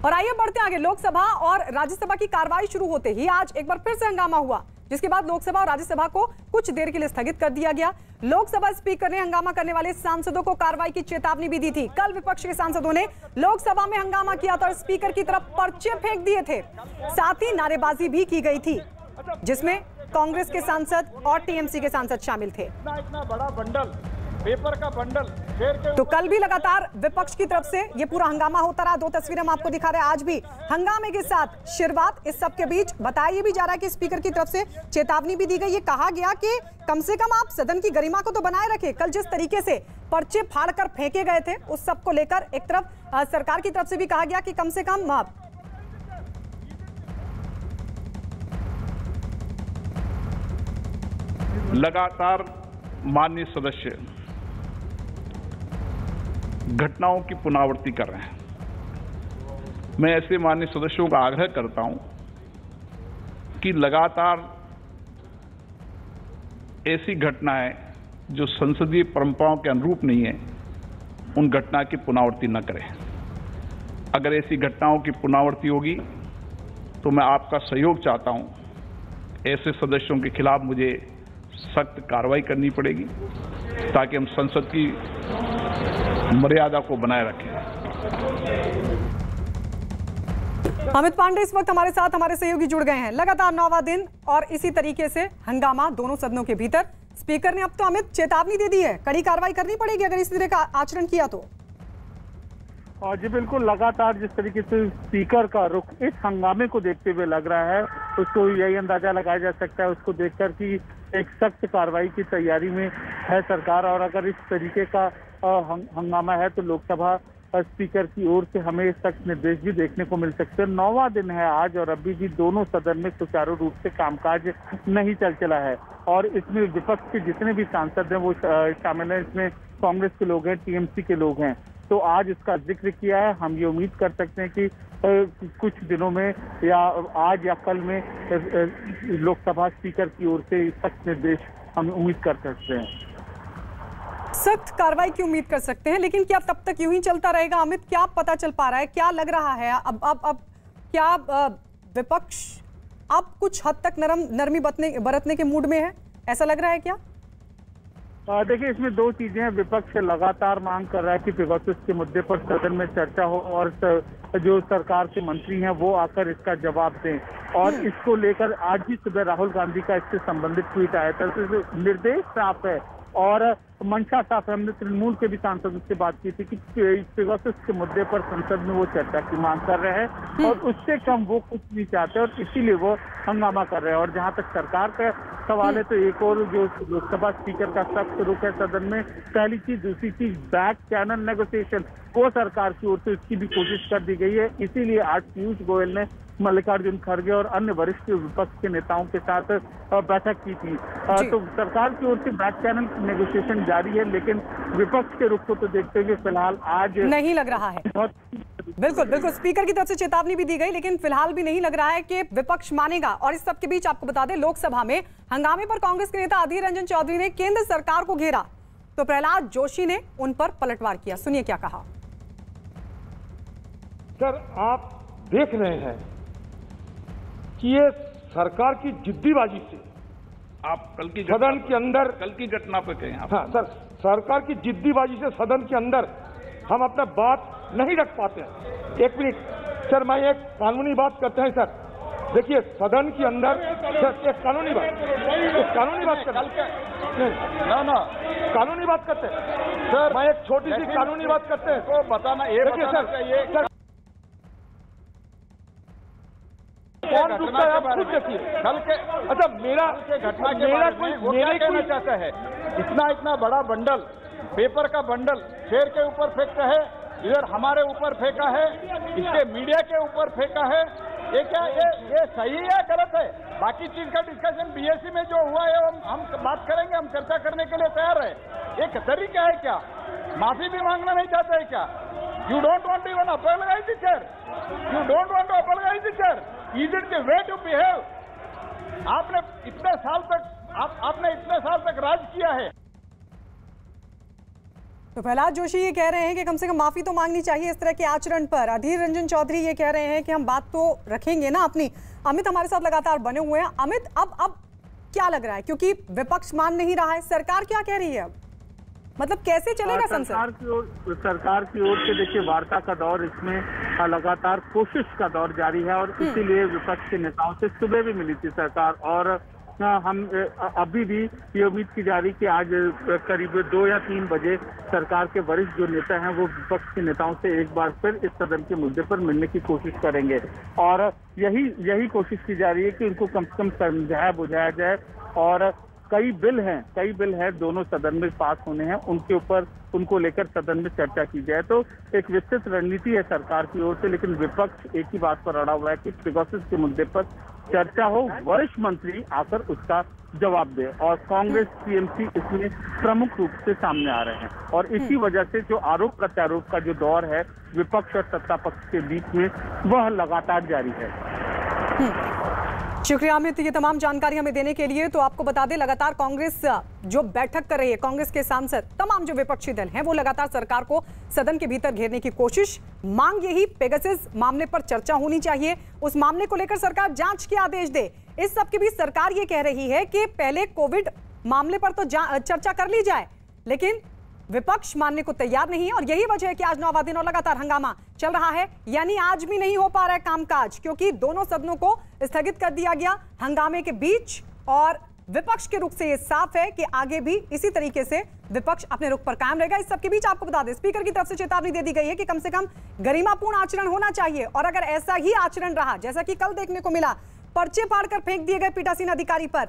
और आइए बढ़ते आगे। लोकसभा और राज्यसभा की कार्रवाई शुरू होते ही आज एक बार फिर से हंगामा हुआ, जिसके बाद लोकसभा और राज्यसभा को कुछ देर के लिए स्थगित कर दिया गया। लोकसभा स्पीकर ने हंगामा करने वाले सांसदों को कार्रवाई की चेतावनी भी दी थी। कल विपक्ष के सांसदों ने लोकसभा में हंगामा किया था और स्पीकर की तरफ पर्चे फेंक दिए थे। साथ ही नारेबाजी भी की गई थी, जिसमें कांग्रेस के सांसद और टीएमसी के सांसद शामिल थे। इतना बड़ा बंडल, पेपर का बंडल तो कल भी लगातार विपक्ष की तरफ से ये पूरा हंगामा होता रहा। दो तस्वीरें हम आपको दिखा रहे हैं। आज भी हंगामे के साथ शुरुआत। इस सब के बीच बताया भी जा रहा है कि स्पीकर की तरफ से चेतावनी भी दी गई। ये कहा गया कि कम से कम आप सदन की गरिमा को तो बनाए रखें। कल जिस तरीके से पर्चे फाड़कर फेंके गए थे, उस सब को लेकर एक तरफ सरकार की तरफ से भी कहा गया कि कम से कम लगातार माननीय सदस्य घटनाओं की पुनरावृत्ति कर रहे हैं। मैं ऐसे माननीय सदस्यों का आग्रह करता हूं कि लगातार ऐसी घटनाएं जो संसदीय परंपराओं के अनुरूप नहीं है, उन घटना की पुनरावृत्ति न करें। अगर ऐसी घटनाओं की पुनरावृत्ति होगी तो मैं आपका सहयोग चाहता हूं। ऐसे सदस्यों के खिलाफ मुझे सख्त कार्रवाई करनी पड़ेगी ताकि हम संसद की मर्यादा को बनाए रखें। अमित पांडे इस वक्त हमारे साथ, हमारे सहयोगी जुड़ गए हैं। लगातार 9वां दिन और इसी तरीके से हंगामा दोनों सदनों के भीतर। स्पीकर ने अब तो अमित चेतावनी दे दी है, कड़ी कार्रवाई करनी पड़ेगी अगर इस तरह का आचरण किया तो। जी बिल्कुल, लगातार जिस तरीके से स्पीकर का रुख इस हंगामे को देखते हुए लग रहा है, उसको यही अंदाजा लगाया जा सकता है उसको देखकर कि एक सख्त कार्रवाई की तैयारी में है सरकार। और अगर इस तरीके का हंगामा है तो लोकसभा स्पीकर की ओर से हमें सख्त निर्देश भी देखने को मिल सकते हैं। 9वां दिन है आज और अभी भी दोनों सदन में सुचारू रूप से कामकाज नहीं चला है और इसमें विपक्ष के जितने भी सांसद हैं वो शामिल हैं। इसमें कांग्रेस के लोग हैं, टीएमसी के लोग हैं। तो आज इसका जिक्र किया है। हम ये उम्मीद कर सकते हैं कि कुछ दिनों में या आज या कल में लोकसभा स्पीकर की ओर से सख्त निर्देश हम उम्मीद कर सकते हैं। सख्त कार्रवाई की उम्मीद कर सकते हैं, लेकिन क्या तब तक यूं ही चलता रहेगा अमित? क्या पता चल पा रहा है, क्या लग रहा है अब क्या विपक्ष अब कुछ हद तक नरमी बरतने के मूड में है, ऐसा लग रहा है क्या? देखिए, इसमें दो चीजें हैं। विपक्ष लगातार मांग कर रहा है कि पेगासस के मुद्दे पर सदन में चर्चा हो और जो सरकार के मंत्री हैं वो आकर इसका जवाब दें। और इसको लेकर आज ही सुबह राहुल गांधी का इससे संबंधित ट्वीट आया था। तो निर्देश साफ है और मंशा साफ है। हमने तृणमूल के भी सांसदों से बात की थी कि पेगासस के मुद्दे पर संसद में वो चर्चा की मांग कर रहे हैं और उससे कम वो कुछ नहीं चाहते और इसीलिए वो हंगामा कर रहे हैं। और जहां तक सरकार का सवाल है तो एक और जो लोकसभा स्पीकर का सख्त रुख है सदन में, पहली चीज। दूसरी चीज, बैक चैनल नेगोशिएशन को सरकार की ओर से इसकी भी कोशिश कर दी गई है। इसीलिए आज पीयूष गोयल ने मल्लिकार्जुन खड़गे और अन्य वरिष्ठ विपक्ष के नेताओं के साथ बैठक की थी। तो सरकार की ओर से बैक चैनल नेगोशिएशन जारी है, लेकिन विपक्ष के रुख को तो देखते हुए फिलहाल आज नहीं लग रहा है। बिल्कुल स्पीकर की तरफ से चेतावनी भी दी गई, लेकिन फिलहाल भी नहीं लग रहा है कि विपक्ष मानेगा। और इस सब के बीच आपको बता दें, लोकसभा में हंगामे पर कांग्रेस के नेता अधीर रंजन चौधरी ने केंद्र सरकार को घेरा तो प्रहलाद जोशी ने उन पर पलटवार किया। सुनिए क्या कहा। सर, आप देख रहे हैं कि ये सरकार की जिद्दीबाजी से आप कल की सदन के अंदर कल की घटना पे कहें आप। हाँ सर, सरकार की जिद्दीबाजी से सदन के अंदर हम अपना बात नहीं रख पाते हैं। एक मिनट सर, मैं एक कानूनी बात करते हैं सर। देखिए, सदन के अंदर सर एक कानूनी बात करते हैं ना, कानूनी बात करते हैं सर। मैं एक छोटी सी कानूनी बात करते हैं तो बताना ये सर। कौन रुकता है आप खुद देखिए। कल के अच्छा, मेरा घटना के बारे में वो क्या कहना चाहता है? इतना बड़ा बंडल, पेपर का बंडल शेर के ऊपर फेंकता है, इधर हमारे ऊपर फेंका है, इसके मीडिया के ऊपर फेंका है। ये क्या ये सही है गलत है? बाकी चीज का डिस्कशन बीएससी में जो हुआ है हम बात करेंगे, हम चर्चा करने के लिए तैयार है। एक तरीका है क्या? माफी भी मांगना नहीं चाहते है क्या? You don't want even apologise the chair, you don't want to apologise the chair. Is it the way to behave? आपने इतने साल तक राज किया है। तो प्रहलाद जोशी ये कह रहे हैं कि कम से कम माफी तो मांगनी चाहिए इस तरह के आचरण पर। अधीर रंजन चौधरी ये कह रहे हैं कि हम बात तो रखेंगे ना अपनी। अमित हमारे साथ लगातार बने हुए हैं। अमित, अब क्या लग रहा है, क्योंकि विपक्ष मान नहीं रहा है, सरकार क्या कह रही है, मतलब कैसे चलेगा संसद? सरकार की ओर से देखिए वार्ता का दौर, इसमें लगातार कोशिश का दौर जारी है और इसीलिए विपक्ष के नेताओं से सुबह भी मिली थी सरकार और हम अभी भी ये उम्मीद की जा रही कि आज करीब 2 या 3 बजे सरकार के वरिष्ठ जो नेता हैं वो विपक्ष के नेताओं से एक बार फिर इस सदन के मुद्दे पर मिलने की कोशिश करेंगे और यही कोशिश की जा रही है कि उनको कम से कम समझाया बुझाया जाए। और कई बिल हैं दोनों सदन में पास होने हैं, उनको लेकर सदन में चर्चा की जाए। तो एक विस्तृत रणनीति है सरकार की ओर से, लेकिन विपक्ष एक ही बात पर अड़ा हुआ है कि पेगासस के मुद्दे पर चर्चा हो, वरिष्ठ मंत्री आकर उसका जवाब दे और कांग्रेस टीएमसी इसमें प्रमुख रूप से सामने आ रहे हैं और इसी वजह से जो आरोप प्रत्यारोप का जो दौर है विपक्ष और सत्ता पक्ष के बीच में वह लगातार जारी है। शुक्रिया अमित, ये तमाम जानकारी हमें देने के लिए। तो आपको बता दें लगातार कांग्रेस जो बैठक कर रही है, कांग्रेस के सांसद तमाम जो विपक्षी दल हैं वो लगातार सरकार को सदन के भीतर घेरने की कोशिश, मांग यही पेगासस मामले पर चर्चा होनी चाहिए, उस मामले को लेकर सरकार जांच के आदेश दे। इस सब के बीच सरकार ये कह रही है कि पहले कोविड मामले पर तो चर्चा कर ली जाए, लेकिन विपक्ष मानने को तैयार नहीं है और यही वजह है कि आज 9वां दिन और लगातार हंगामा चल रहा है। यानी आज भी नहीं हो पा रहा है कामकाज, क्योंकि दोनों सदनों को स्थगित कर दिया गया हंगामे के बीच और विपक्ष के रुख से ये साफ है कि आगे भी इसी तरीके से विपक्ष अपने रुख पर कायम रहेगा। इस सबके बीच आपको बता दें स्पीकर की तरफ से चेतावनी दे दी गई है कि कम से कम गरिमापूर्ण आचरण होना चाहिए और अगर ऐसा ही आचरण रहा जैसा कि कल देखने को मिला, पर्चे फाड़कर फेंक दिए गए पीठासीन अधिकारी पर,